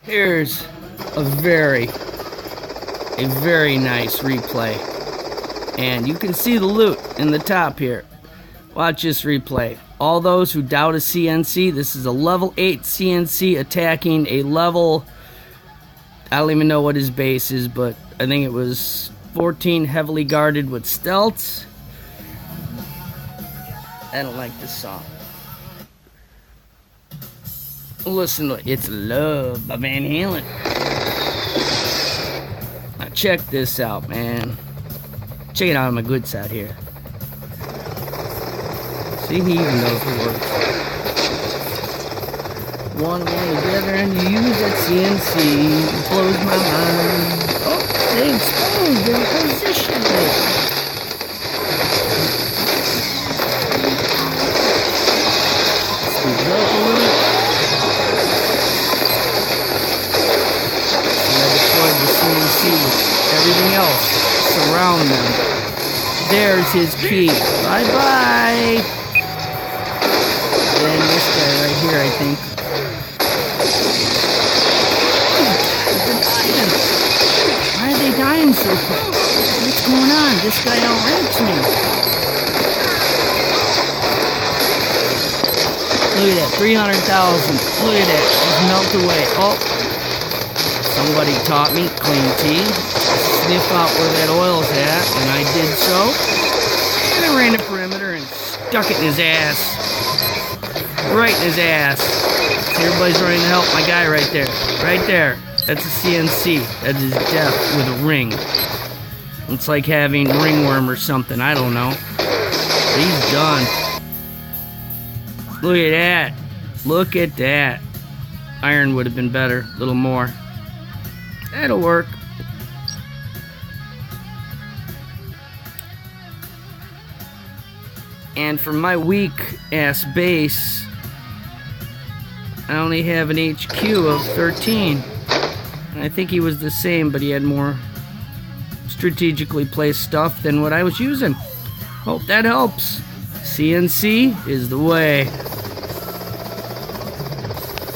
Here's a very nice replay. And you can see the loot in the top here. Watch this replay. All those who doubt a CnC, this is a level 8 CnC attacking a level, I don't even know what his base is, but I think it was 14 heavily guarded with stealths. I don't like this song. Listen to it. It's Love by Van Halen. Now check this out, man. Check it out on my good side here. See, he even knows the words. One together and you use that CnC. It blows my mind. Oh, they exposed their position there. Squeeze up a little. And I deployed the CnC with everything else. Surround them. There's his key. Bye-bye. Then this guy right here, I think. They're dying. Why are they dying so quick? What's going on? This guy outranks me. Look at that, 300,000. Look at that, just melt away. Oh, somebody taught me, clean tea. Sniff out where that oil's at, and I did so. And I ran the perimeter and stuck it in his ass. Right in his ass. See, everybody's running to help my guy right there. Right there. That's a CnC. That is death with a ring. It's like having ringworm or something. I don't know. But he's done. Look at that. Look at that. Iron would have been better. A little more. That'll work. And for my weak ass base, I only have an HQ of 13. And I think he was the same, but he had more strategically placed stuff than what I was using. Hope that helps. CnC is the way.